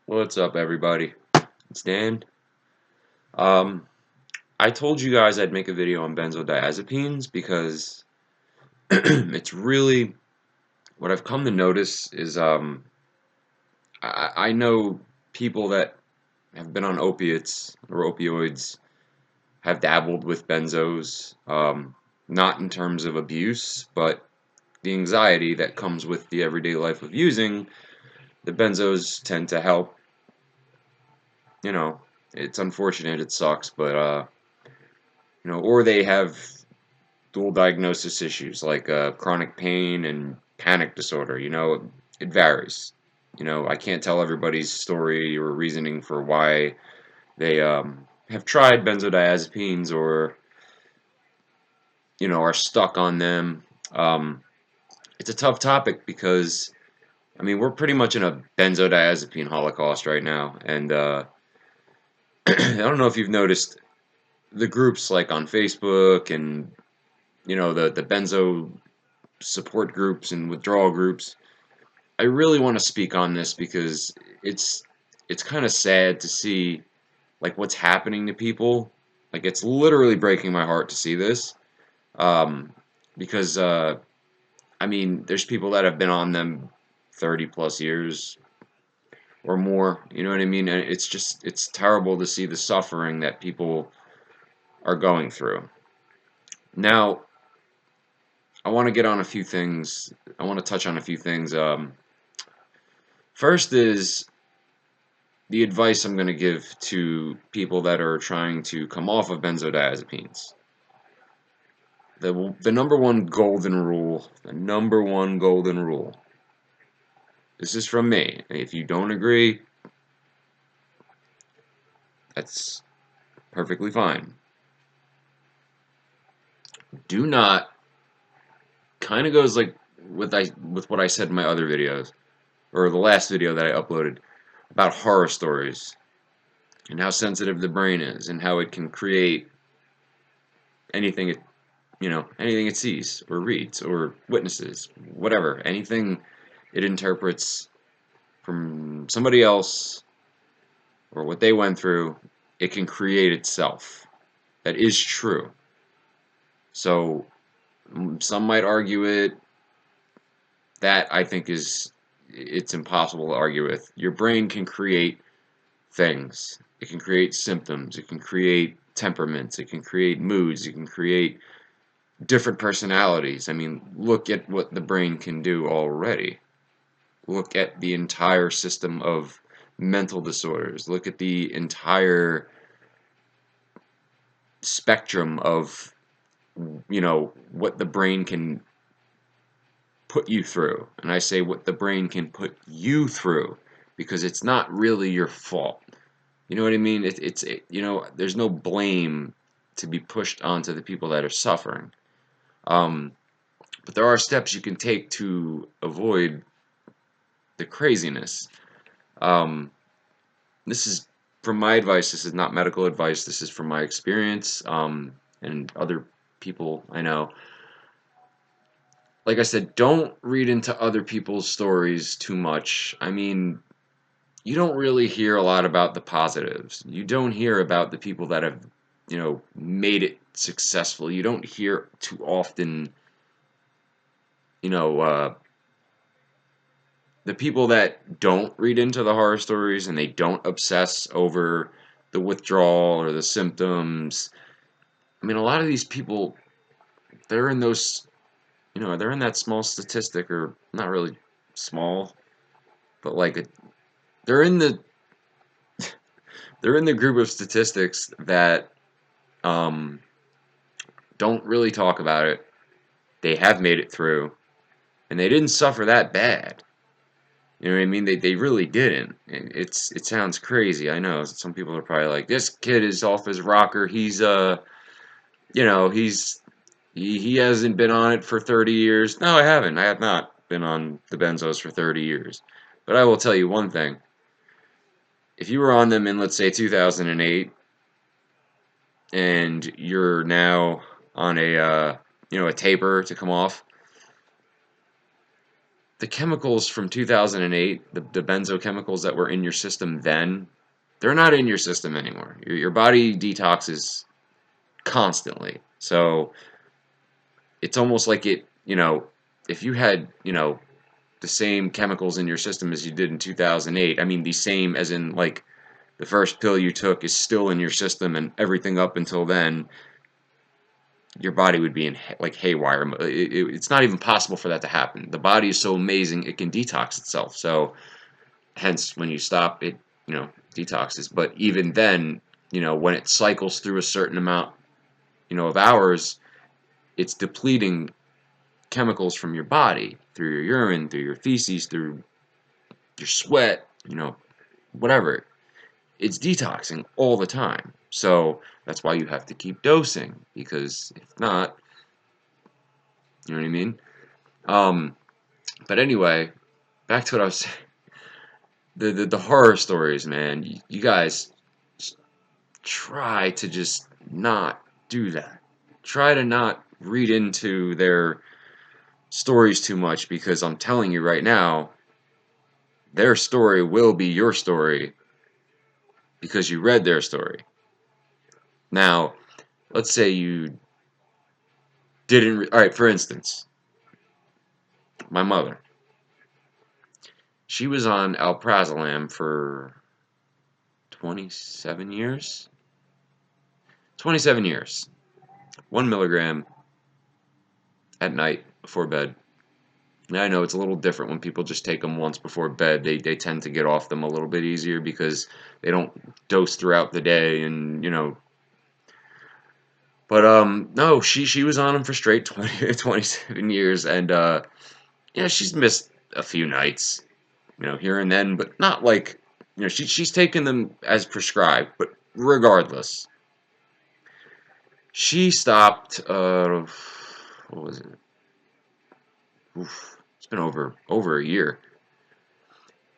What's up, everybody? It's Dan. Um, I told you guys I'd make a video on benzodiazepines because it's really what I've come to notice is I know people that have been on opiates or opioids have dabbled with benzos, not in terms of abuse, but the anxiety that comes with the everyday life of using the benzos tend to help. You know, it's unfortunate, it sucks, but or they have dual diagnosis issues like chronic pain and panic disorder. It varies. I can't tell everybody's story or reasoning for why they have tried benzodiazepines or are stuck on them. Um, it's a tough topic because we're pretty much in a benzodiazepine holocaust right now, and I don't know if you've noticed the groups like on Facebook and the benzo support groups and withdrawal groups. I really want to speak on this because it's it's kind of sad to see like what's happening to people. Like it's literally breaking my heart to see this. Um, because there's people that have been on them 30 plus years or more. You know what I mean? And it's terrible to see the suffering that people are going through. Now, I want to get on a few things. I want to touch on a few things. First is the advice I'm going to give to people that are trying to come off of benzodiazepines. The number one golden rule, the number one golden rule. This is from me. If you don't agree, that's perfectly fine. Do not, kind of goes like with what I said in my other videos, or the last video that I uploaded about horror stories and how sensitive the brain is and how it can create anything anything it sees or reads or witnesses, whatever, anything it interprets from somebody else or what they went through, it can create itself. That is true. So some might argue it. That I think it's impossible to argue with. Your brain can create things. It can create symptoms. It can create temperaments. It can create moods. It can create different personalities. Look at what the brain can do already. Look at the entire system of mental disorders. Look at the entire spectrum of, what the brain can put you through. And I say what the brain can put you through because it's not really your fault. You know what I mean? There's no blame to be pushed onto the people that are suffering. Um, but there are steps you can take to avoid the craziness. Um, this is from my advice. This is not medical advice. This is from my experience and other people I know. Like I said, don't read into other people's stories too much. You don't really hear a lot about the positives. You don't hear about the people that have, made it successful. You don't hear too often, you know, uh, the people that don't read into the horror stories and they don't obsess over the withdrawal or the symptoms. A lot of these people, they're in those, they're in that small statistic, or not really small, but like they're in the they're in the group of statistics that um, don't really talk about it. They have made it through, and they didn't suffer that bad. You know what I mean? They really didn't. It sounds crazy. I know some people are probably like, this kid is off his rocker. He's he hasn't been on it for 30 years. No, I haven't. I have not been on the benzos for 30 years. But I will tell you one thing. If you were on them in, let's say, 2008, and you're now on a taper to come off, the chemicals from 2008, the benzo chemicals that were in your system then, they're not in your system anymore. Your body detoxes constantly. So it's almost like it, if you had, the same chemicals in your system as you did in 2008, I mean, the same as in, like, the first pill you took is still in your system and everything up until then, your body would be in like haywire. It's not even possible for that to happen. The body is so amazing it can detox itself. So hence when you stop it, detoxes. But even then, when it cycles through a certain amount, of hours, it's depleting chemicals from your body through your urine, through your feces, through your sweat, whatever. It's detoxing all the time. So that's why you have to keep dosing, because if not, you know what I mean? Um, but anyway, back to what I was saying. The horror stories, man. You guys try to just not do that. Try to not read into their stories too much, because I'm telling you right now, their story will be your story because you read their story. Now, let's say you didn't. All right, for instance, my mother. She was on alprazolam for 27 years. 27 years. 1 milligram at night before bed. Now, I know it's a little different when people just take them once before bed. They tend to get off them a little bit easier because they don't dose throughout the day, and But no, she was on them for straight 27 years, and yeah, she's missed a few nights, here and then, but not like, she's taken them as prescribed. But regardless, she stopped. What was it? Oof, it's been over a year.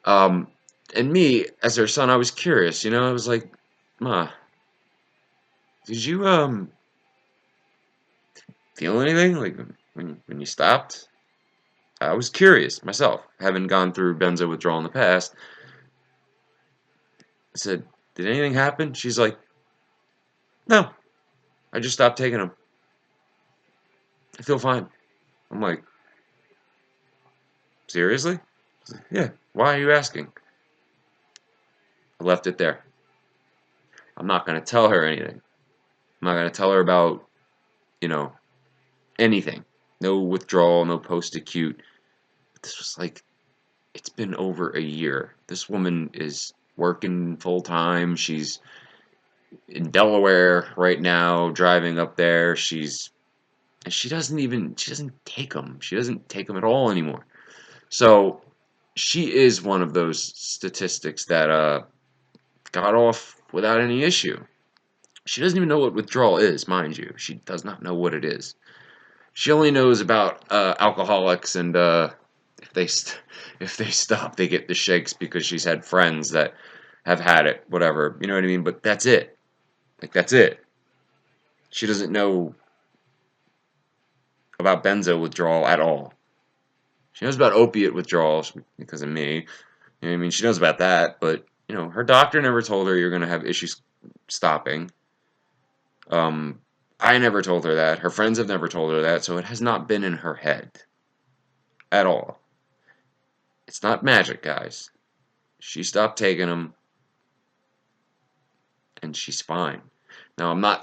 Um, and me as her son, I was curious. I was like, Ma, did you feel anything like when you stopped? I was curious myself, having gone through benzo withdrawal in the past. I said, "Did anything happen?" She's like, "No, I just stopped taking them. I feel fine." I'm like, "Seriously?" She's like, "Yeah. Why are you asking?" I left it there. I'm not gonna tell her anything. I'm not gonna tell her about, you know, anything. No withdrawal, no post-acute. This was like, it's been over a year. This woman is working full time. She's in Delaware right now, driving up there. And she doesn't take them. She doesn't take them at all anymore. So she is one of those statistics that got off without any issue. She doesn't even know what withdrawal is, mind you. She does not know what it is. She only knows about alcoholics, and if they if they stop, they get the shakes because she's had friends that have had it, whatever. You know what I mean? But that's it. Like, that's it. She doesn't know about benzo withdrawal at all. She knows about opiate withdrawal because of me. You know what I mean? She knows about that, but her doctor never told her you're going to have issues stopping. Um, I never told her that. Her friends have never told her that, so it has not been in her head at all. It's not magic, guys. She stopped taking them, and she's fine. Now, I'm not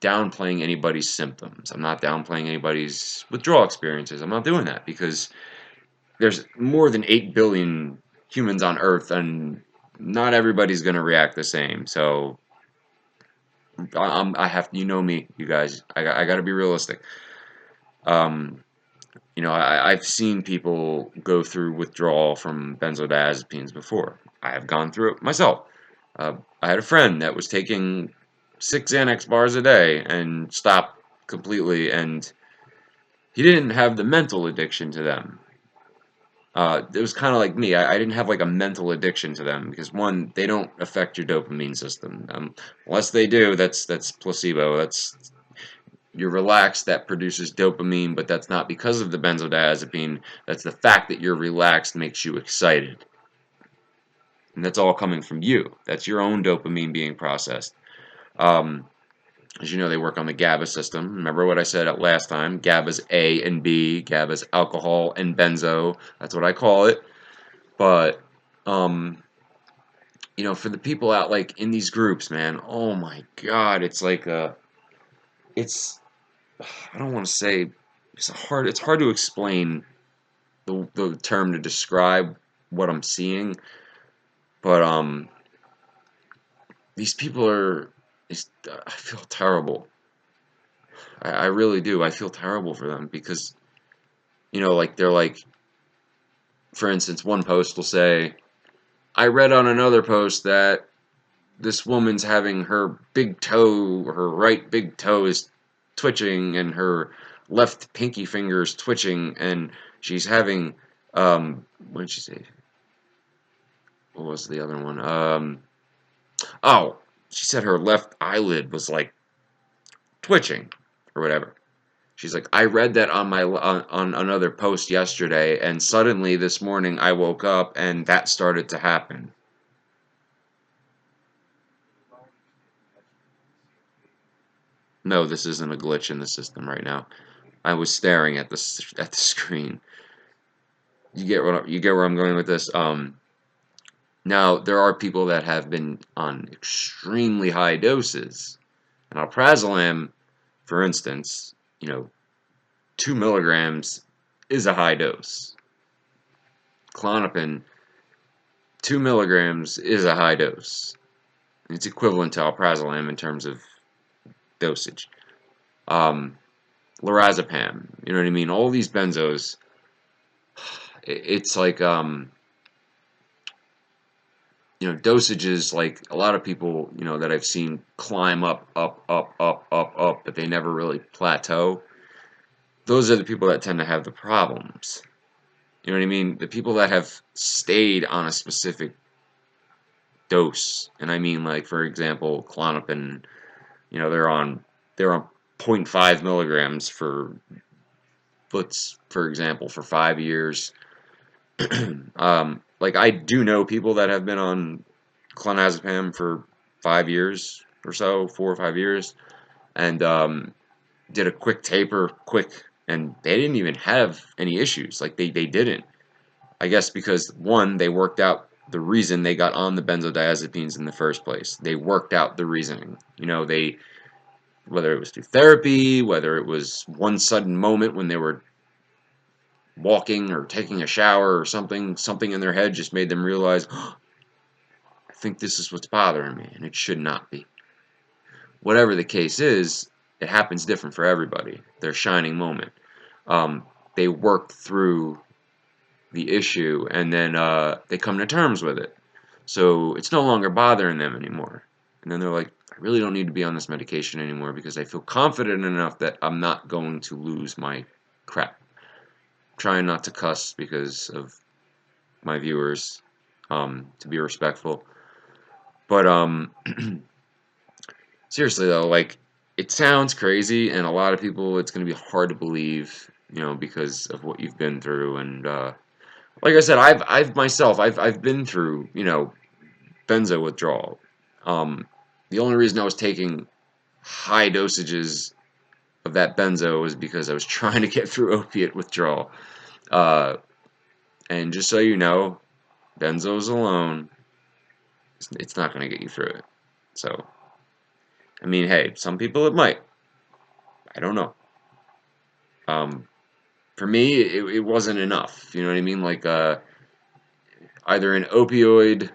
downplaying anybody's symptoms. I'm not downplaying anybody's withdrawal experiences. I'm not doing that, because there's more than 8 billion humans on Earth, and not everybody's going to react the same. So I have, me, you guys. I got to be realistic. Um, I've seen people go through withdrawal from benzodiazepines before. I have gone through it myself. I had a friend that was taking 6 Xanax bars a day and stopped completely, and he didn't have the mental addiction to them. It was kind of like me. I didn't have like a mental addiction to them, because one, they don't affect your dopamine system. Unless they do, that's placebo. you're relaxed, that produces dopamine, but that's not because of the benzodiazepine. That's the fact that you're relaxed makes you excited. And that's all coming from you. That's your own dopamine being processed. Um, as you know, they work on the GABA system. Remember what I said last time? GABA's A and B. GABA's alcohol and benzo. That's what I call it. But, for the people out, like, in these groups, man, oh my God, it's like it's, I don't want to say, it's hard to explain the term to describe what I'm seeing, but, these people are, I feel terrible. I really do. I feel terrible for them because, like, they're like, for instance, one post will say, I read on another post that this woman's having her big toe, her right big toe is twitching and her left pinky finger is twitching and she's having, what did she say? What was the other one? Oh, she said her left eyelid was like twitching or whatever. She's like, I read that on another post yesterday, and suddenly this morning I woke up and that started to happen. No, this isn't a glitch in the system right now. I was staring at the screen. You get where I'm going with this. Now there are people that have been on extremely high doses, and alprazolam, for instance, 2 milligrams is a high dose. Klonopin, 2 milligrams is a high dose. It's equivalent to alprazolam in terms of dosage. Um, Lorazepam, you know what I mean? All these benzos, it's like, dosages, like a lot of people, that I've seen climb up, up, up, up, up, up, but they never really plateau. Those are the people that tend to have the problems. You know what I mean? The people that have stayed on a specific dose, and I mean, like, for example, Klonopin, they're on 0.5 milligrams for example, for 5 years. Like, I do know people that have been on clonazepam for 5 years or so, 4 or 5 years, and did a quick taper, and they didn't even have any issues. Like, they didn't. I guess because, one, they worked out the reason they got on the benzodiazepines in the first place. They worked out the reasoning. Whether it was through therapy, whether it was one sudden moment when they were walking or taking a shower or something in their head just made them realize, oh, I think this is what's bothering me, and it should not be. Whatever the case is, it happens different for everybody. Their shining moment. They work through the issue, and then they come to terms with it. So it's no longer bothering them anymore. And then they're like, I really don't need to be on this medication anymore because I feel confident enough that I'm not going to lose my crap. Trying not to cuss because of my viewers, to be respectful. But seriously though, like, it sounds crazy, and a lot of people, it's going to be hard to believe, because of what you've been through. And like I said, I've been through, benzo withdrawal. The only reason I was taking high dosages of that benzo was because I was trying to get through opiate withdrawal. Uh, and just so you know, benzos alone, it's not going to get you through it. So, I mean, hey, some people it might. I don't know. Um, for me, it wasn't enough. You know what I mean? Like, either an opioid,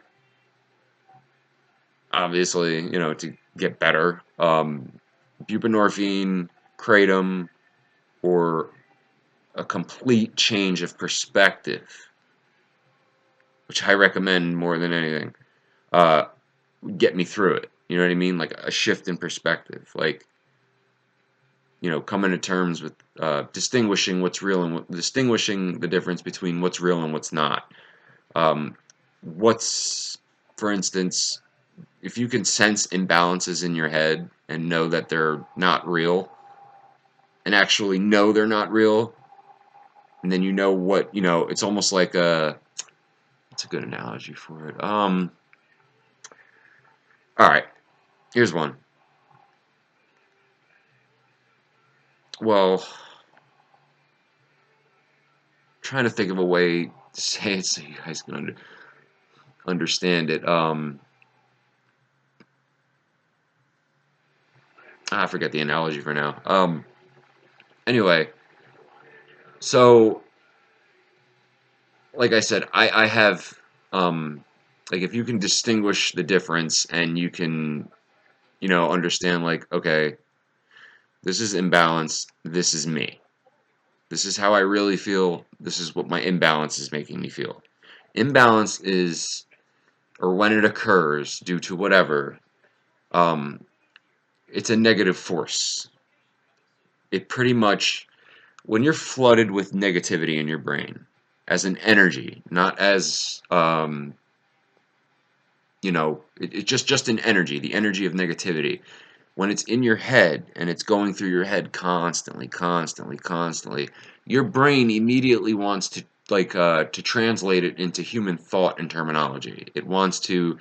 obviously, to get better, buprenorphine, kratom, or a complete change of perspective, which I recommend more than anything, uh, get me through it. You know what I mean? Like a shift in perspective. Like, coming to terms with distinguishing what's real and distinguishing the difference between what's real and what's not. Um, for instance, if you can sense imbalances in your head and know that they're not real, and actually know they're not real, and then you know what, it's almost like what's a good analogy for it? All right, here's one. Well, trying to think of a way to say it so you guys can understand it. I forget the analogy for now. Anyway, so like I said, I have like if you can distinguish the difference and you can, understand like, okay, this is imbalance, this is me. This is how I really feel. This is what my imbalance is making me feel. Imbalance is, or when it occurs due to whatever, um, it's a negative force. It pretty much, when you're flooded with negativity in your brain, as an energy, not as, it's just an energy, the energy of negativity. When it's in your head and it's going through your head constantly, constantly, constantly, your brain immediately wants to to translate it into human thought and terminology. It wants to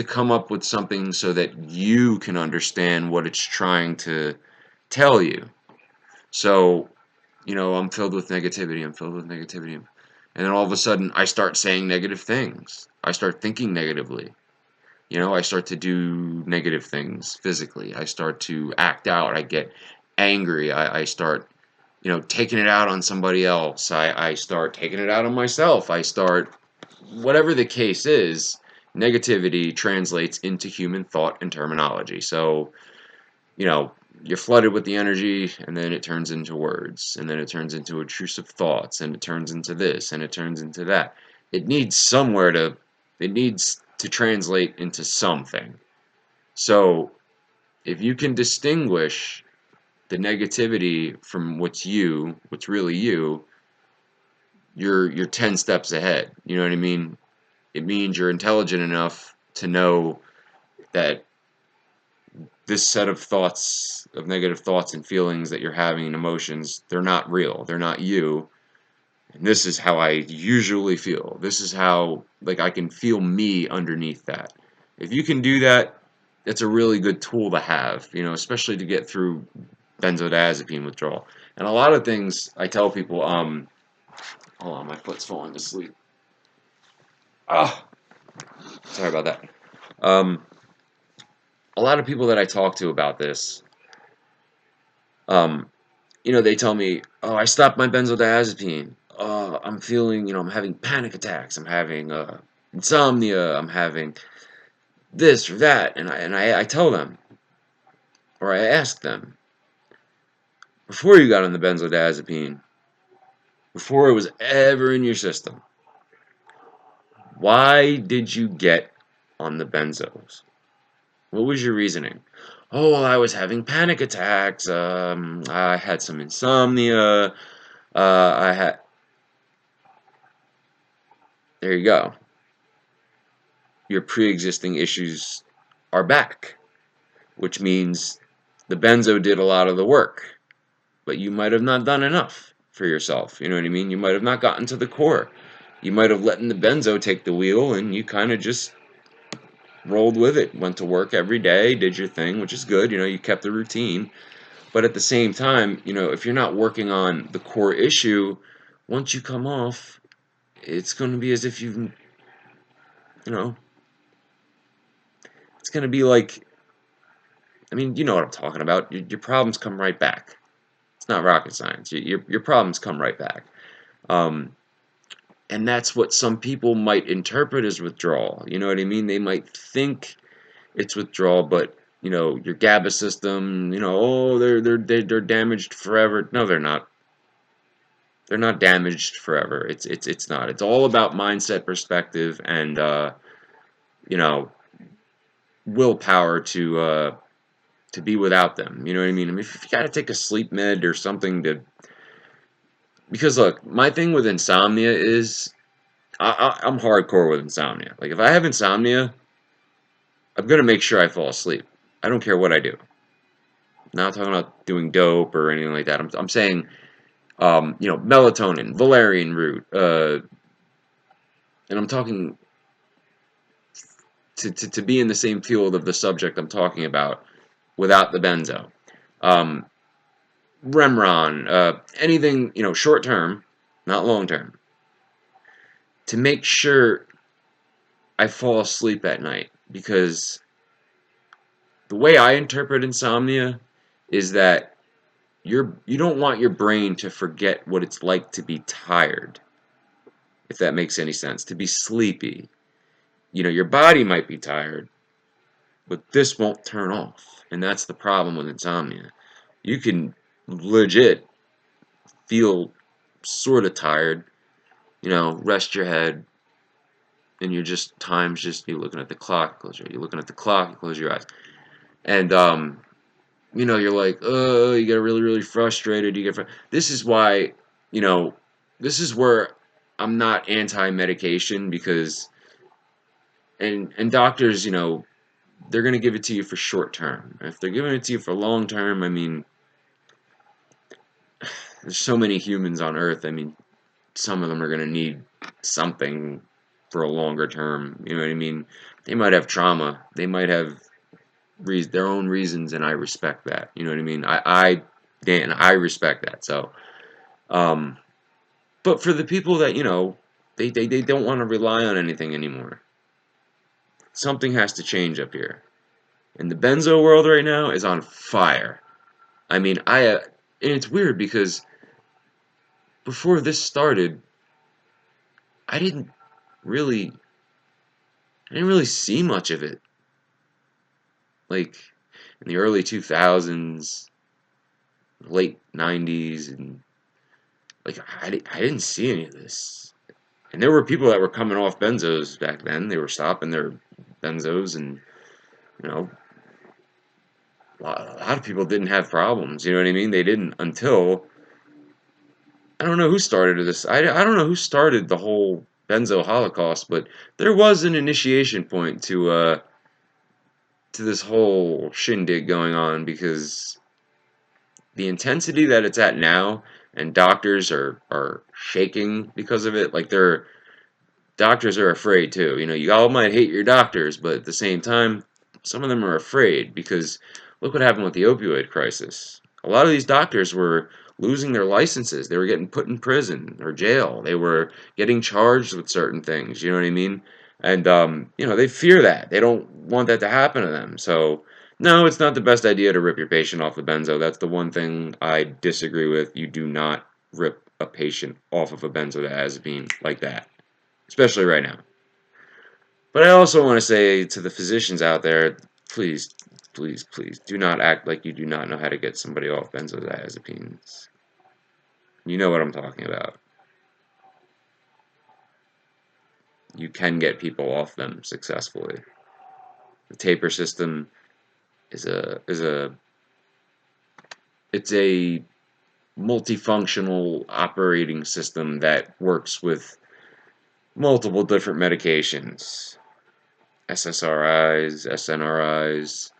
come up with something so that you can understand what it's trying to tell you. So, I'm filled with negativity, I'm filled with negativity. And then all of a sudden I start saying negative things. I start thinking negatively. I start to do negative things physically. I start to act out. I get angry. I start, taking it out on somebody else. I start taking it out on myself. I start, whatever the case is, negativity translates into human thought and terminology. So, you know, you're flooded with the energy, and then it turns into words, and then it turns into intrusive thoughts, and it turns into this, and it turns into that. It needs somewhere to, it needs to translate into something. So, if you can distinguish the negativity from what's really you, you're 10 steps ahead. You know what I mean? It means you're intelligent enough to know that this set of thoughts, of negative thoughts and feelings that you're having and emotions, they're not real. They're not you. And this is how I usually feel. This is how, like, I can feel me underneath that. If you can do that, it's a really good tool to have, especially to get through benzodiazepine withdrawal. And a lot of things I tell people, hold on, my foot's falling asleep. Ah, sorry about that. Um, a lot of people that I talk to about this, um, they tell me, "Oh, I stopped my benzodiazepine. I'm feeling, I'm having panic attacks. I'm having insomnia. I'm having this or that." And I tell them, or I ask them, before you got on the benzodiazepine, before it was ever in your system, why did you get on the benzos? What was your reasoning? Oh, well, I was having panic attacks. I had some insomnia. I had. There you go. Your pre-existing issues are back, which means the benzo did a lot of the work, but you might have not done enough for yourself. You know what I mean? You might have not gotten to the core. You might have let the benzo take the wheel, and you kind of just rolled with it. Went to work every day, did your thing, which is good. You kept the routine. But at the same time, if you're not working on the core issue, once you come off, it's going to be as if you know, it's going to be like, I mean, you know what I'm talking about. Your problems come right back. It's not rocket science. Your problems come right back. Um, and that's what some people might interpret as withdrawal. You know what I mean? They might think it's withdrawal, but your GABA system, oh, they're damaged forever. No, they're not. They're not damaged forever. It's not. It's all about mindset, perspective, and you know willpower to be without them. You know what I mean? I mean, if you got to take a sleep med or something to, because look, my thing with insomnia is I'm hardcore with insomnia. Like if I have insomnia, I'm gonna make sure I fall asleep. I don't care what I do. Not talking about doing dope or anything like that. I'm saying, melatonin, valerian root, and I'm talking to be in the same field of the subject I'm talking about without the benzo. Um, Remron, anything, short term, not long term, to make sure I fall asleep at night. Because the way I interpret insomnia is that you don't want your brain to forget what it's like to be tired, if that makes any sense, to be sleepy. Your body might be tired, but this won't turn off. And that's the problem with insomnia. You can legit feel sort of tired, rest your head, and you're looking at the clock, you're looking at the clock, you close your eyes. And, you're like, oh, you get really, really frustrated. This is why, you know, this is where I'm not anti-medication because, and doctors, they're going to give it to you for short term. If they're giving it to you for long term, I mean, there's so many humans on Earth. I mean, some of them are going to need something for a longer term. You know what I mean? They might have trauma. They might have their own reasons, and I respect that. You know what I mean? Dan, I respect that. So, um, but for the people that they don't want to rely on anything anymore. Something has to change up here. And the benzo world right now is on fire. I mean, and it's weird because before this started, I didn't really, I didn't really see much of it. Like in the early 2000s, late 90s, and like I didn't see any of this. And there were people that were coming off benzos back then. They were stopping their benzos, and you know, a lot of people didn't have problems. You know what I mean? They didn't until I don't know who started this. I don't know who started the whole Benzo Holocaust, but there was an initiation point to this whole shindig going on because the intensity that it's at now, and doctors are shaking because of it. Like doctors are afraid too. You all might hate your doctors, but at the same time, some of them are afraid because look what happened with the opioid crisis. A lot of these doctors were losing their licenses. They were getting put in prison or jail. They were getting charged with certain things. You know what I mean? And they fear that. They don't want that to happen to them. So no, it's not the best idea to rip your patient off the benzo. That's the one thing I disagree with. You do not rip a patient off of a benzodiazepine like that, especially right now. But I also want to say to the physicians out there, please, please, please, do not act like you do not know how to get somebody off benzodiazepines. You know what I'm talking about. You can get people off them successfully. The taper system is it's a multifunctional operating system that works with multiple different medications. SSRIs, SNRIs,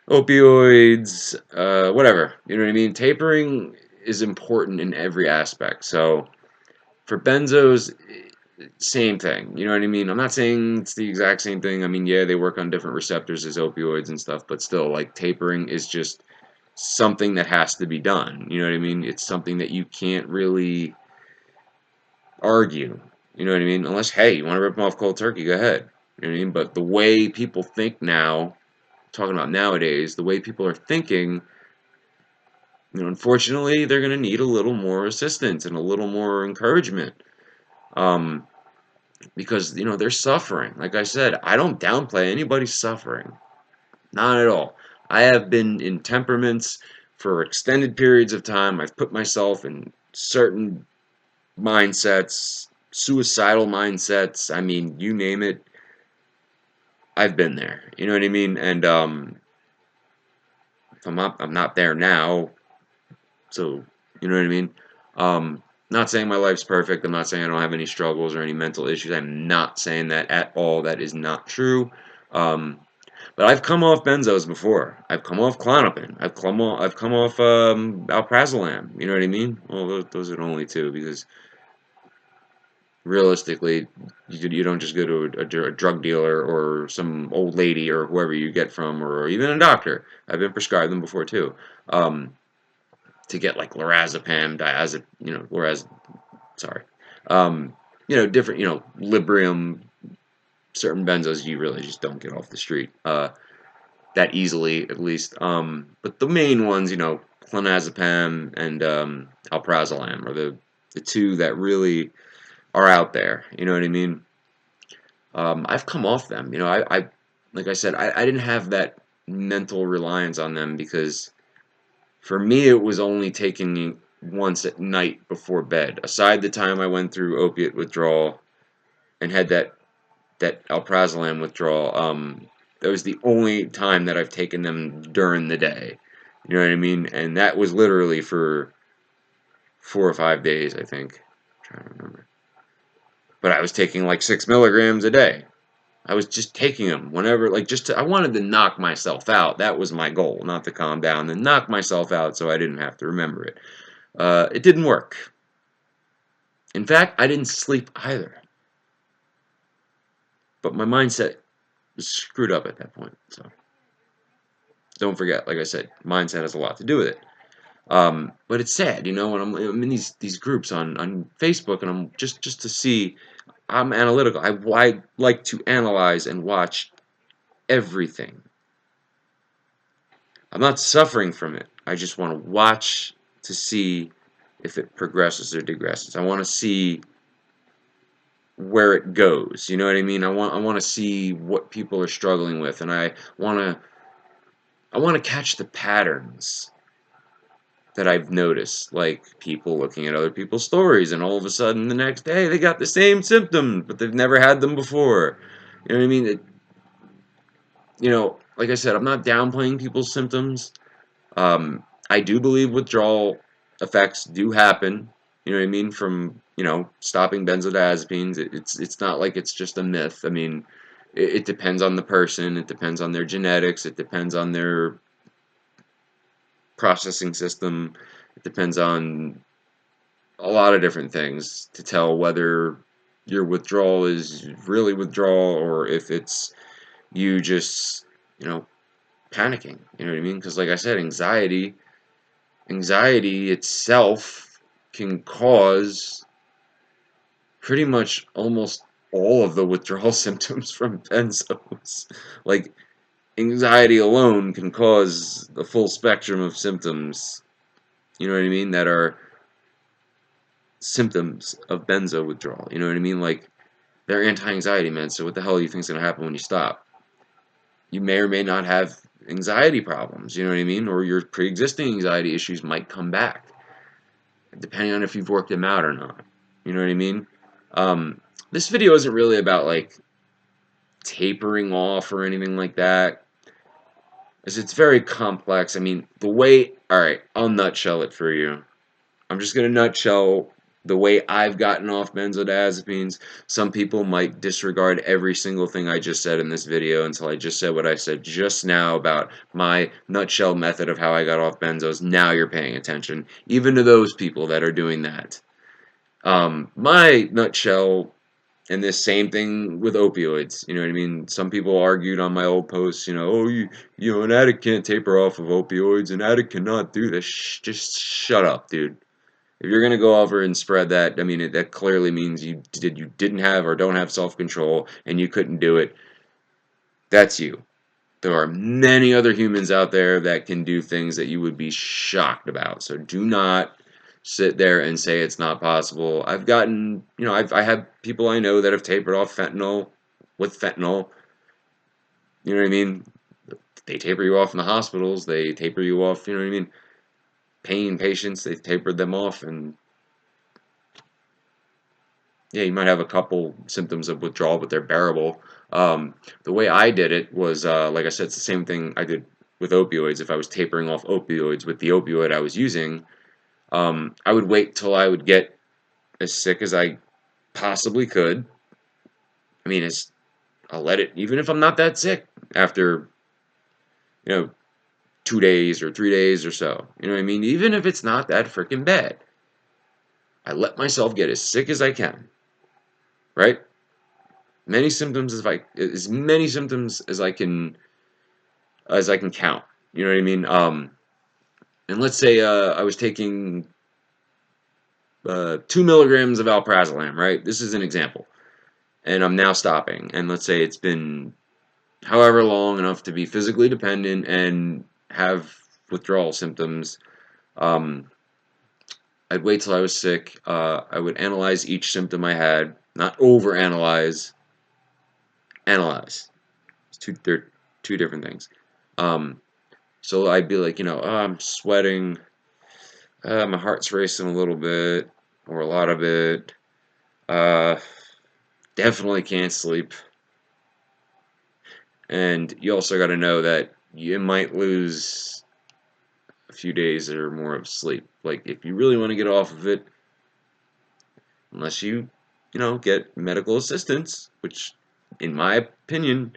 opioids, whatever. You know what I mean? Tapering is important in every aspect. So for benzos, same thing. You know what I mean? I'm not saying it's the exact same thing. I mean, yeah, they work on different receptors as opioids and stuff, but still, like tapering is just something that has to be done. You know what I mean? It's something that you can't really argue. You know what I mean? Unless, hey, you want to rip them off cold turkey, go ahead. You know what I mean? But the way people think now, talking about nowadays, the way people are thinking, unfortunately, they're going to need a little more assistance and a little more encouragement. Because, they're suffering. Like I said, I don't downplay anybody's suffering. Not at all. I have been in temperaments for extended periods of time. I've put myself in certain mindsets, suicidal mindsets. I mean, you name it. I've been there. You know what I mean? And I'm not there now. So, you know what I mean? Not saying my life's perfect. I'm not saying I don't have any struggles or any mental issues. I'm not saying that at all. That is not true. Um, But I've come off benzos before. I've come off Klonopin. I've come off alprazolam. You know what I mean? Well, those are only two because realistically, you don't just go to a drug dealer or some old lady or whoever you get from, or even a doctor. I've been prescribed them before too. Um, to get like lorazepam, sorry, um, different, Librium, certain benzos you really just don't get off the street that easily, at least. But the main ones, clonazepam and alprazolam are the two that really are out there. You know what I mean? I've come off them. I like I said, I didn't have that mental reliance on them because for me it was only taking once at night before bed. Aside the time I went through opiate withdrawal and had that alprazolam withdrawal, that was the only time that I've taken them during the day. You know what I mean? And that was literally for 4 or 5 days, I think. I'm trying to remember. But I was taking like 6 milligrams a day. I was just taking them whenever, like, I wanted to knock myself out. That was my goal, not to calm down, then knock myself out so I didn't have to remember it. It didn't work. In fact, I didn't sleep either. But my mindset was screwed up at that point. So don't forget, like I said, mindset has a lot to do with it. But it's sad, when I'm in these groups on Facebook, and I'm just to see. I'm analytical. I like to analyze and watch everything. I'm not suffering from it. I just want to watch to see if it progresses or degresses. I want to see where it goes. You know what I mean? I want to see what people are struggling with, and want to I want to catch the patterns that I've noticed, like people looking at other people's stories, and all of a sudden the next day they got the same symptoms, but they've never had them before. You know what I mean? Like I said, I'm not downplaying people's symptoms. I do believe withdrawal effects do happen. You know what I mean? From stopping benzodiazepines, it's not like it's just a myth. I mean, it depends on the person. It depends on their genetics. It depends on their processing system. It depends on a lot of different things to tell whether your withdrawal is really withdrawal or if it's you just panicking. You know what I mean? Because like I said, anxiety itself can cause pretty much almost all of the withdrawal symptoms from benzos. Like, anxiety alone can cause the full spectrum of symptoms, you know what I mean, that are symptoms of benzo withdrawal. You know what I mean? Like, they're anti-anxiety meds, so what the hell do you think is going to happen when you stop? You may or may not have anxiety problems, you know what I mean? Or your pre-existing anxiety issues might come back, depending on if you've worked them out or not. You know what I mean? This video isn't really about, like, tapering off or anything like that. It's very complex. I mean, alright, I'll nutshell it for you. I'm just going to nutshell the way I've gotten off benzodiazepines. Some people might disregard every single thing I just said in this video until I just said what I said just now about my nutshell method of how I got off benzos. Now you're paying attention, even to those people that are doing that. My nutshell, and this same thing with opioids, you know what I mean? Some people argued on my old posts, oh, an addict can't taper off of opioids, an addict cannot do this. Just shut up, dude. If you're gonna go over and spread that, I mean, that clearly means you didn't have or don't have self-control, and you couldn't do it. That's you. There are many other humans out there that can do things that you would be shocked about. So do not sit there and say it's not possible. I've gotten, I have people I know that have tapered off fentanyl with fentanyl. You know what I mean? They taper you off in the hospitals. They taper you off, you know what I mean? Pain patients, they've tapered them off, and yeah, you might have a couple symptoms of withdrawal, but they're bearable. The way I did it was, like I said, it's the same thing I did with opioids. If I was tapering off opioids with the opioid I was using, I would wait till I would get as sick as I possibly could. I mean, I'll let it, even if I'm not that sick, after you know, 2 days or 3 days or so. You know what I mean? Even if it's not that freaking bad, I let myself get as sick as I can, right? As many symptoms as I can count. You know what I mean? And let's say I was taking 2 milligrams of alprazolam, right? This is an example, and I'm now stopping. And let's say it's been however long enough to be physically dependent and have withdrawal symptoms. Um, I'd wait till I was sick. I would analyze each symptom I had, not overanalyze, analyze. They're two different things. Um, so I'd be like, oh, I'm sweating, my heart's racing a little bit, or a lot of it. Uh, Definitely can't sleep. And you also got to know that you might lose a few days or more of sleep. Like, if you really want to get off of it, unless get medical assistance, which, in my opinion,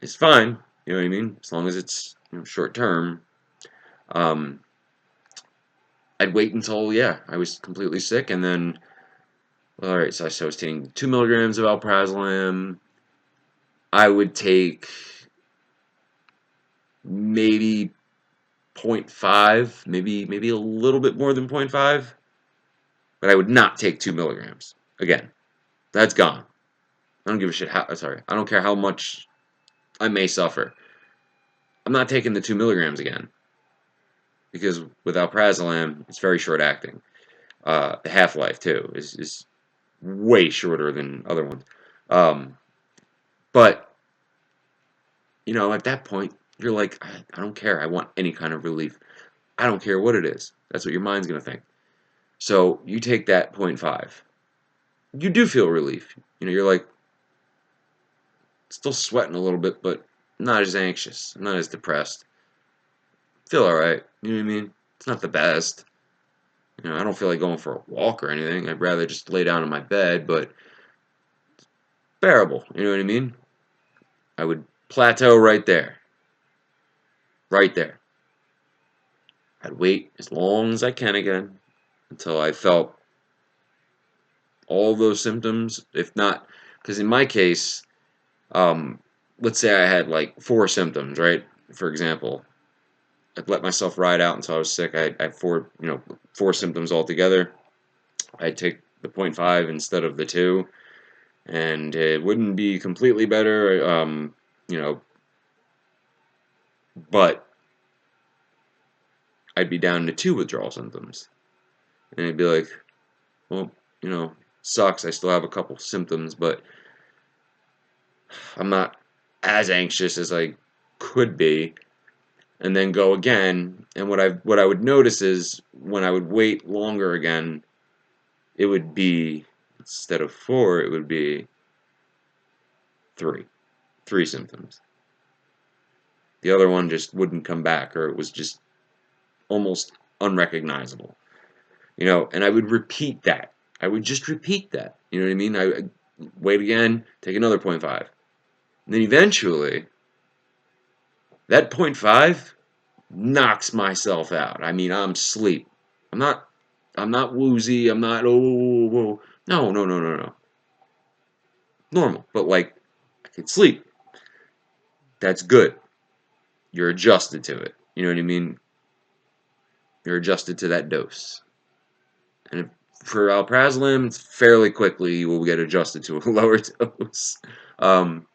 is fine. You know what I mean? As long as it's short term. Um, I'd wait until, yeah, I was completely sick, and then, all right, so I was taking 2 milligrams of alprazolam. I would take maybe zero point 0.5, maybe a little bit more than 0.5, but I would not take 2 milligrams. Again, that's gone. I don't give a shit I don't care how much I may suffer. I'm not taking the 2 milligrams again, because with alprazolam, it's very short acting. The half-life, too, is way shorter than other ones. But, at that point, you're like, I don't care. I want any kind of relief. I don't care what it is. That's what your mind's going to think. So you take that zero point 0.5. You do feel relief. You're like, still sweating a little bit, but not as anxious. I'm not as depressed. Feel alright. You know what I mean? It's not the best. I don't feel like going for a walk or anything. I'd rather just lay down in my bed, but bearable. You know what I mean? I would plateau right there. Right there. I'd wait as long as I can again until I felt all those symptoms. If not, because in my case, um, let's say I had like 4 symptoms, right? For example, I'd let myself ride out until I was sick. I had 4 symptoms altogether. I'd take the zero point 0.5 instead of the 2, and it wouldn't be completely better, but I'd be down to 2 withdrawal symptoms. And it'd be like, well, sucks. I still have a couple symptoms, but I'm not as anxious as I could be. And then go again. And what I would notice is when I would wait longer again, it would be, instead of 4, it would be 3. 3 symptoms. The other one just wouldn't come back, or it was just almost unrecognizable. And I would repeat that. I would just repeat that. You know what I mean? I wait again, take another 0.5. And then eventually, that 0.5 knocks myself out. I mean, I'm asleep. I'm not woozy. I'm not, oh. No, no, no, no, no. Normal. But, like, I can sleep. That's good. You're adjusted to it. You know what I mean? You're adjusted to that dose. And for alprazolam, it's fairly quickly you will get adjusted to a lower dose. Um,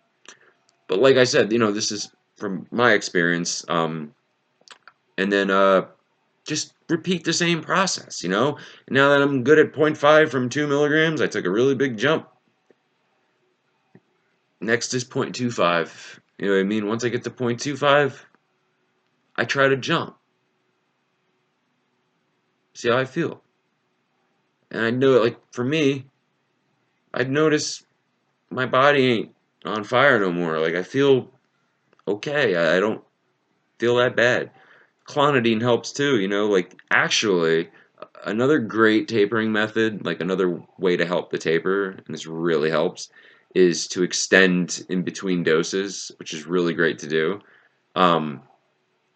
but like I said, this is from my experience. And then just repeat the same process, And now that I'm good at 0.5 from 2 milligrams, I took a really big jump. Next is 0.25. You know what I mean? Once I get to 0.25, I try to jump. See how I feel. And I know, like, for me, I'd notice my body ain't on fire no more. Like, I feel okay. I don't feel that bad. Clonidine helps too, like, actually, another great tapering method, like another way to help the taper, and this really helps, is to extend in between doses, which is really great to do. um,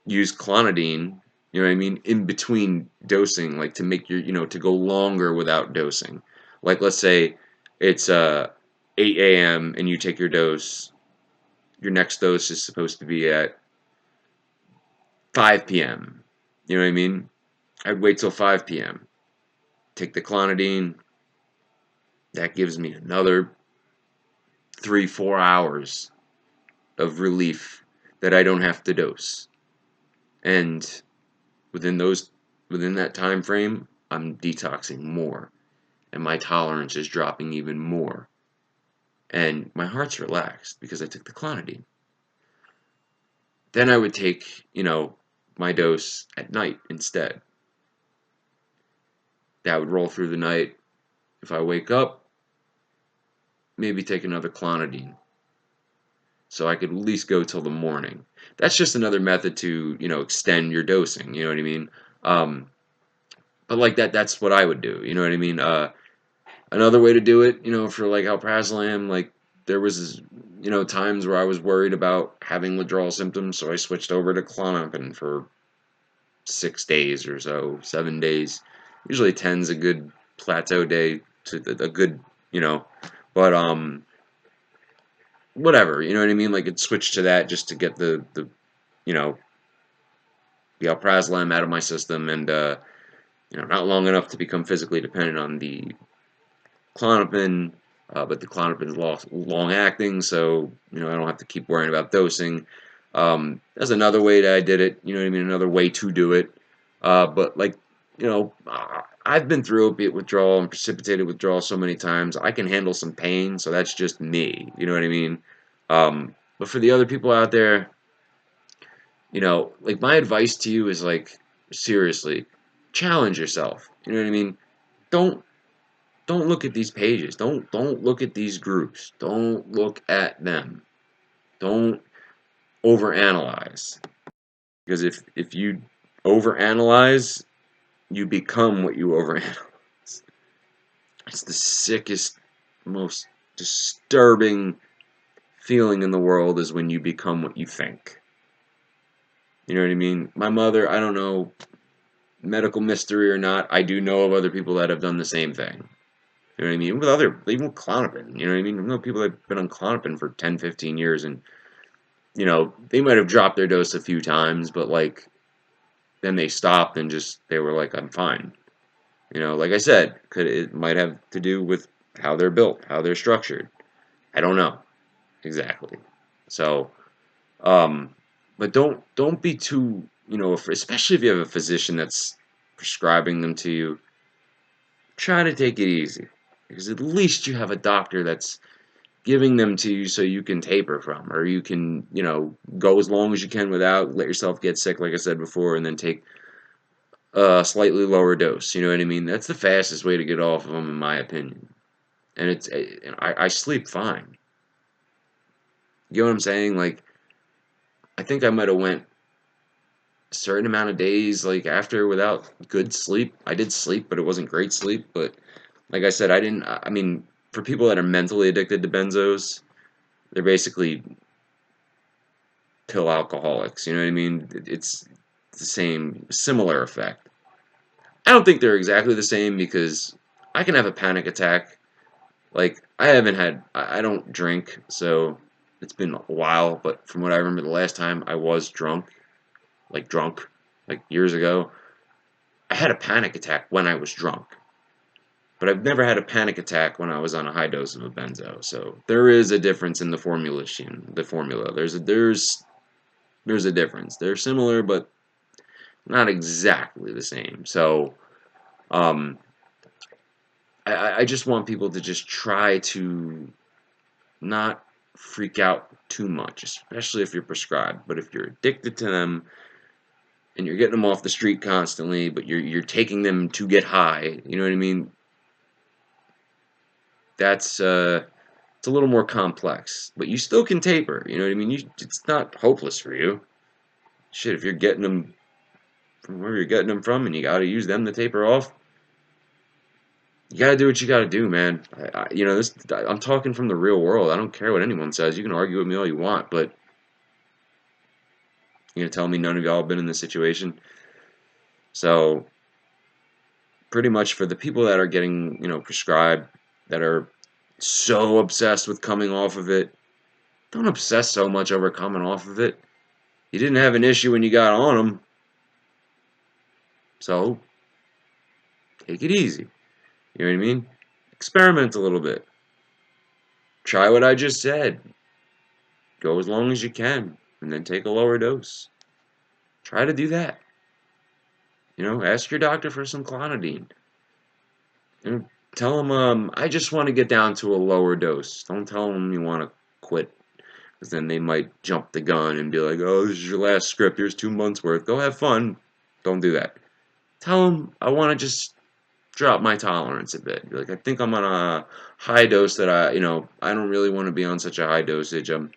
use clonidine, you know what I mean, in between dosing, like to make your, to go longer without dosing. Like let's say it's 8 a.m. and you take your dose, your next dose is supposed to be at 5 p.m. You know what I mean? I'd wait till 5 p.m. Take the clonidine. That gives me another 3-4 hours of relief that I don't have to dose. And within those within that time frame, I'm detoxing more, and my tolerance is dropping even more. And my heart's relaxed because I took the clonidine. Then I would take, my dose at night instead. That would roll through the night. If I wake up, maybe take another clonidine. So I could at least go till the morning. That's just another method to, extend your dosing, you know what I mean? Um, but like that's what I would do, you know what I mean? Another way to do it, for like alprazolam, like there was, times where I was worried about having withdrawal symptoms, so I switched over to Klonopin for 6 days or so, 7 days. Usually 10's a good plateau day to a good, you know, but whatever, you know what I mean? Like it switched to that just to get the you know the alprazolam out of my system, and not long enough to become physically dependent on the Klonopin, but the Klonopin is long acting, so I don't have to keep worrying about dosing. That's another way that I did it. You know what I mean? Another way to do it. But like I've been through opiate withdrawal and precipitated withdrawal so many times. I can handle some pain, so that's just me. You know what I mean? But for the other people out there, like my advice to you is like seriously, challenge yourself. You know what I mean? Don't don't look at these pages. Don't look at these groups. Don't look at them. Don't overanalyze. Because if you overanalyze, you become what you overanalyze. It's the sickest, most disturbing feeling in the world is when you become what you think. You know what I mean? My mother, I don't know, medical mystery or not, I do know of other people that have done the same thing. You know what I mean? Even with Klonopin, you know what I mean? I know people that have been on Klonopin for 10, 15 years, and, they might have dropped their dose a few times, but, like, then they stopped and they were like, I'm fine. Like I said, it might have to do with how they're built, how they're structured. I don't know exactly. So, um, but don't be too, especially if you have a physician that's prescribing them to you, try to take it easy. Because at least you have a doctor that's giving them to you so you can taper from, or you can, go as long as you can without, let yourself get sick, like I said before, and then take a slightly lower dose. You know what I mean? That's the fastest way to get off of them, in my opinion. And I sleep fine. You know what I'm saying? Like, I think I might have went a certain amount of days, like, after without good sleep. I did sleep, but it wasn't great sleep. But like I said, I mean, for people that are mentally addicted to benzos, they're basically pill alcoholics. You know what I mean? It's the same, similar effect. I don't think they're exactly the same because I can have a panic attack. Like, I don't drink, so it's been a while, but from what I remember the last time I was drunk, like years ago, I had a panic attack when I was drunk. But I've never had a panic attack when I was on a high dose of a benzo. So there is a difference in the formulation, the formula. There's a difference. They're similar, but not exactly the same. So, um, I just want people to just try to not freak out too much, especially if you're prescribed. But if you're addicted to them and you're getting them off the street constantly, but you're taking them to get high, you know what I mean? That's it's a little more complex. But you still can taper. You know what I mean? It's not hopeless for you. Shit, if you're getting them from where you're getting them from, and you got to use them to taper off, you got to do what you got to do, man. I'm talking from the real world. I don't care what anyone says. You can argue with me all you want, but You gonna tell me none of y'all have been in this situation? So pretty much for the people that are getting, prescribed, that are so obsessed with coming off of it, don't obsess so much over coming off of it. You didn't have an issue when you got on them, so take it easy. You know what I mean? Experiment a little bit. Try what I just said. Go as long as you can, and then take a lower dose. Try to do that. Ask your doctor for some clonidine. Tell them, I just want to get down to a lower dose. Don't tell them you want to quit, because then they might jump the gun and be like, oh, this is your last script. Here's 2 months worth. Go have fun. Don't do that. Tell them, I want to just drop my tolerance a bit. Be like, I think I'm on a high dose that I don't really want to be on such a high dosage. I'm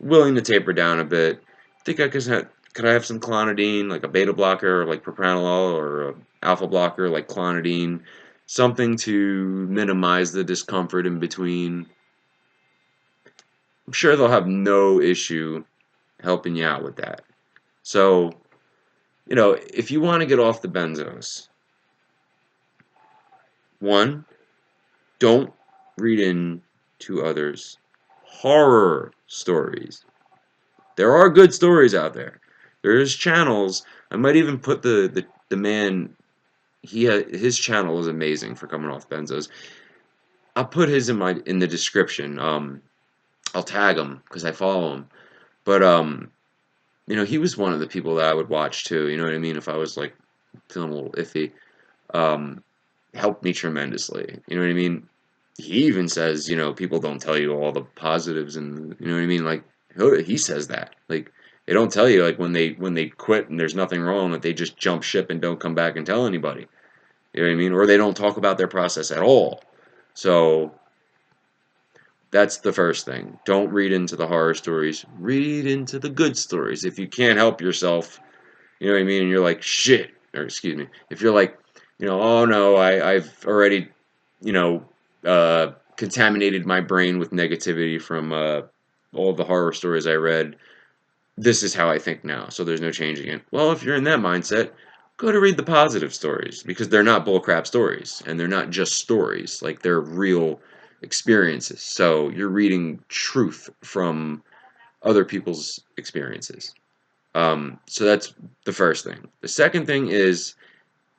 willing to taper down a bit. Think I could I have some clonidine, like a beta blocker, like propranolol, or a alpha blocker, like clonidine, something to minimize the discomfort in between. I'm sure they'll have no issue helping you out with that. So, if you want to get off the benzos, one, don't read in to others' horror stories. There are good stories out there. There's channels. I might even put the man. His channel is amazing for coming off benzos. I'll put his in the description. I'll tag him because I follow him. But he was one of the people that I would watch too. You know what I mean? If I was like feeling a little iffy, um, helped me tremendously. You know what I mean? He even says, people don't tell you all the positives, and you know what I mean. Like he says that, like they don't tell you, like when they quit and there's nothing wrong, that they just jump ship and don't come back and tell anybody. You know what I mean? Or they don't talk about their process at all. So that's the first thing. Don't read into the horror stories. Read into the good stories. If you can't help yourself, you know what I mean, and you're like shit, or excuse me, if you're like, oh no, I've already, you know, contaminated my brain with negativity from all the horror stories I read. This is how I think now, so there's no changing it. Well, if you're in that mindset, go to read the positive stories, because they're not bullcrap stories, and they're not just stories. Like, they're real experiences. So you're reading truth from other people's experiences. So that's the first thing. The second thing is,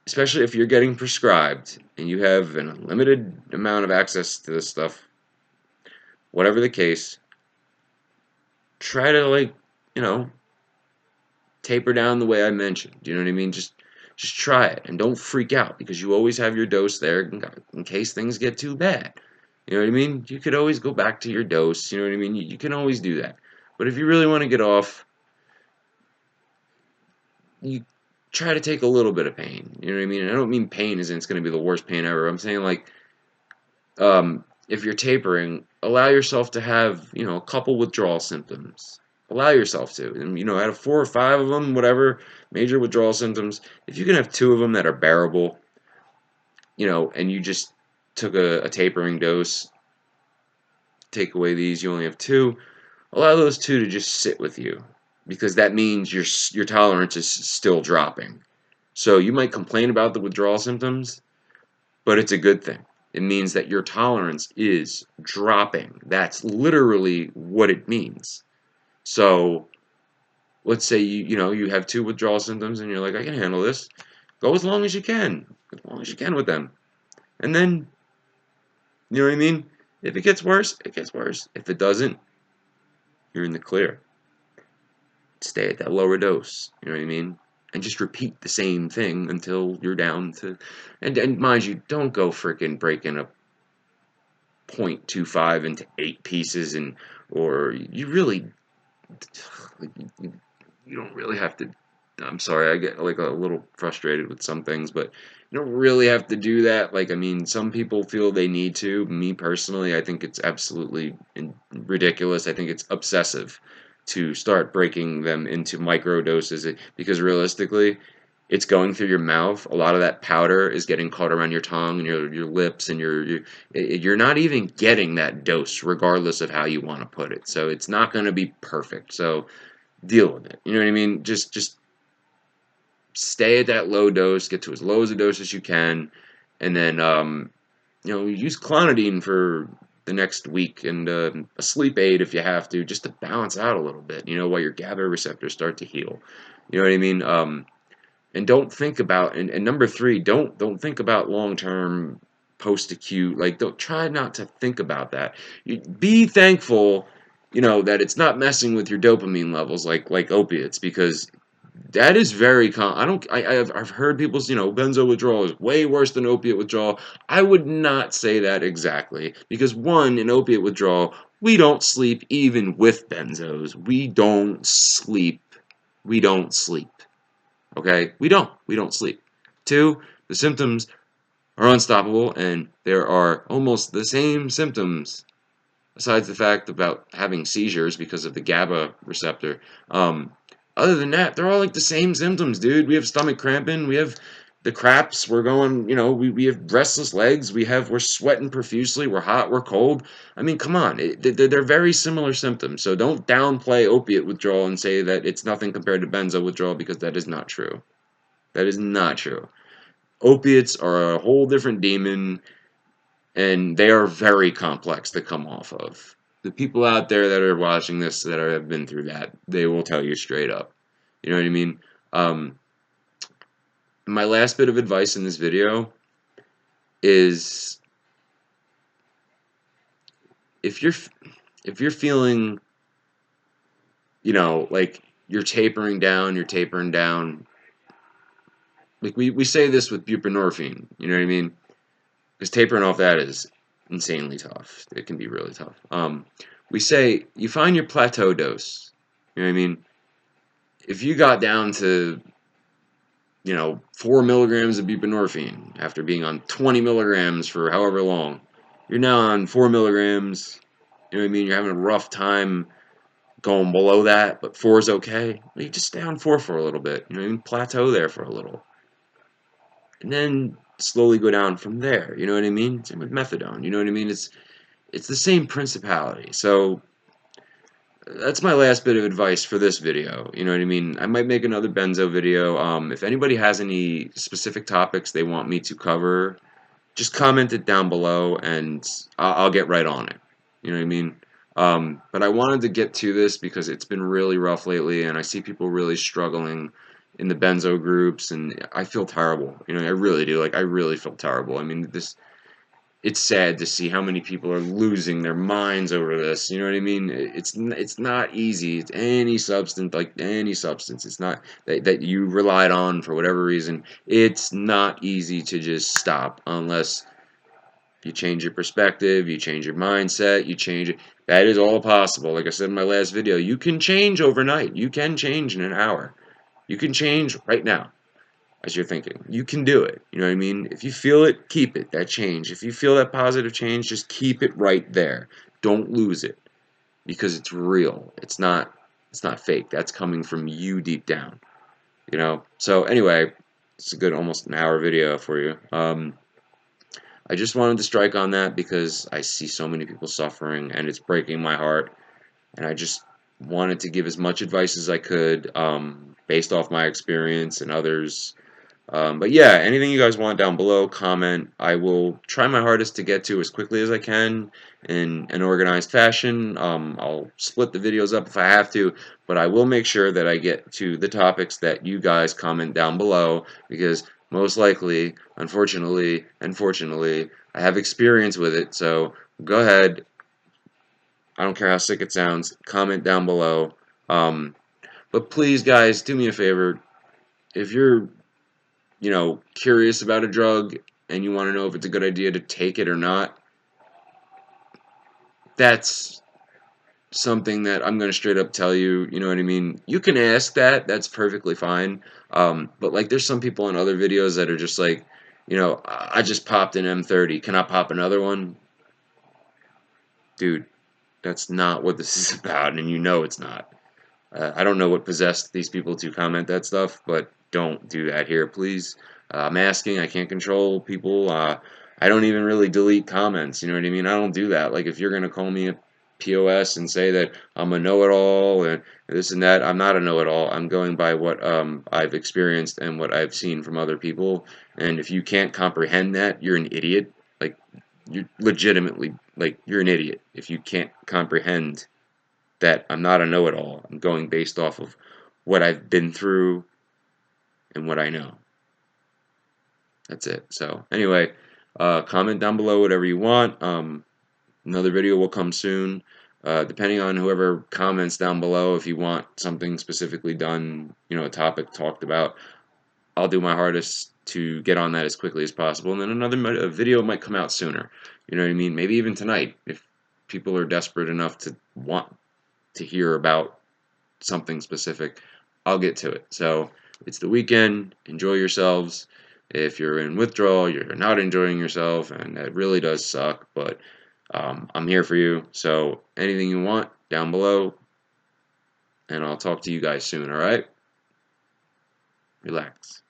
especially if you're getting prescribed and you have an unlimited amount of access to this stuff, whatever the case, try to, like, you know, taper down the way I mentioned. You know what I mean? Just try it, and don't freak out, because you always have your dose there in case things get too bad. You know what I mean? You could always go back to your dose. You know what I mean? You can always do that. But if you really want to get off, you try to take a little bit of pain. You know what I mean? And I don't mean pain as in it's going to be the worst pain ever. I'm saying, like, if you're tapering, allow yourself to have, a couple withdrawal symptoms. Allow yourself to. And, out of 4 or 5 of them, whatever, major withdrawal symptoms, if you can have 2 of them that are bearable, and you just took a tapering dose, take away these, you only have 2, allow those 2 to just sit with you, because that means your tolerance is still dropping. So you might complain about the withdrawal symptoms, but it's a good thing. It means that your tolerance is dropping. That's literally what it means. So let's say you have 2 withdrawal symptoms and you're like, I can handle this. Go as long as you can. As long as you can with them. And then, you know what I mean? If it gets worse, it gets worse. If it doesn't, you're in the clear. Stay at that lower dose. You know what I mean? And just repeat the same thing until you're down to, and mind you, don't go freaking breaking a 0.25 into 8 pieces, or you really, you don't really have to. I'm sorry, I get like a little frustrated with some things, but you don't really have to do that. Like, I mean, some people feel they need to. Me personally, I think it's absolutely ridiculous. I think it's obsessive to start breaking them into micro doses, because realistically, it's going through your mouth. A lot of that powder is getting caught around your tongue and your lips, and you're not even getting that dose, regardless of how you want to put it. So it's not going to be perfect. So deal with it. You know what I mean? Just stay at that low dose, get to as low as a dose as you can, and then use clonidine for the next week and a sleep aid if you have to, just to balance out a little bit. While your GABA receptors start to heal. You know what I mean? And don't think about and number three, don't think about long term post acute. Like, don't try not to think about that. Be thankful. That it's not messing with your dopamine levels like opiates, because that is very I don't I've heard people's benzo withdrawal is way worse than opiate withdrawal. I would not say that exactly, because one, in opiate withdrawal, we don't sleep even with benzos. We don't sleep. Okay? We don't sleep. Two, the symptoms are unstoppable, and there are almost the same symptoms, besides the fact about having seizures because of the GABA receptor. Other than that, they're all like the same symptoms, dude. We have stomach cramping, we have the craps, we're going, we have restless legs, we're sweating profusely, we're hot, we're cold. I mean, come on, they're very similar symptoms. So don't downplay opiate withdrawal and say that it's nothing compared to benzo withdrawal, because that is not true. That is not true. Opiates are a whole different demon, and they are very complex to come off of. The people out there that are watching this that have been through that, they will tell you straight up. You know what I mean? Um, my last bit of advice in this video is, if you're feeling, like you're tapering down. Like, we say this with buprenorphine. You know what I mean? Because tapering off that is insanely tough. It can be really tough. We say you find your plateau dose. You know what I mean? If you got down to 4 milligrams of buprenorphine after being on 20 milligrams for however long, you're now on 4 milligrams. You know what I mean? You're having a rough time going below that, but 4 is okay. Well, you just stay on 4 for a little bit. You know what I mean? Plateau there for a little, and then slowly go down from there. You know what I mean? Same with methadone. You know what I mean? It's the same principality. So that's my last bit of advice for this video. You know what I mean? I might make another benzo video. If anybody has any specific topics they want me to cover, just comment it down below, and I'll get right on it. You know what I mean? But I wanted to get to this because it's been really rough lately, and I see people really struggling in the benzo groups, and I feel terrible. I really do. Like, I really feel terrible. I mean, it's sad to see how many people are losing their minds over this. You know what I mean? It's not easy. It's any substance, like any substance. It's not that you relied on for whatever reason. It's not easy to just stop unless you change your perspective, you change your mindset, you change it. That is all possible. Like I said in my last video, you can change overnight. You can change in an hour. You can change right now as you're thinking. You can do it. You know what I mean? If you feel it, keep it, that change. If you feel that positive change, just keep it right there. Don't lose it, because it's real. It's not fake. That's coming from you deep down. So anyway, it's a good almost an hour video for you. I just wanted to strike on that because I see so many people suffering, and it's breaking my heart, and I just wanted to give as much advice as I could, based off my experience and others. But yeah, anything you guys want down below, comment. I will try my hardest to get to as quickly as I can in an organized fashion. I'll split the videos up if I have to, but I will make sure that I get to the topics that you guys comment down below, because most likely, unfortunately, and fortunately, I have experience with it. So go ahead. I don't care how sick it sounds. Comment down below. But please, guys, do me a favor. If you're curious about a drug and you want to know if it's a good idea to take it or not, that's something that I'm going to straight up tell you. You know what I mean? You can ask that. That's perfectly fine. But like, there's some people in other videos that are just like, I just popped an M30. Can I pop another one? Dude, that's not what this is about, and it's not. I don't know what possessed these people to comment that stuff, but don't do that here, please. I'm asking. I can't control people. I don't even really delete comments. You know what I mean? I don't do that. Like, if you're gonna call me POS and say that I'm a know-it-all and this and that. I'm not a know-it-all. I'm going by what I've experienced and what I've seen from other people. And if you can't comprehend that, you're an idiot. Like, you're legitimately, like, you're an idiot if you can't comprehend that I'm not a know-it-all. I'm going based off of what I've been through and what I know. That's it. So anyway, comment down below whatever you want. Another video will come soon. Depending on whoever comments down below, if you want something specifically done, a topic talked about, I'll do my hardest to get on that as quickly as possible. And then another video might come out sooner. You know what I mean? Maybe even tonight, if people are desperate enough to want to hear about something specific, I'll get to it. So it's the weekend. Enjoy yourselves. If you're in withdrawal, you're not enjoying yourself, and it really does suck, but I'm here for you. So anything you want, down below, and I'll talk to you guys soon, all right? Relax.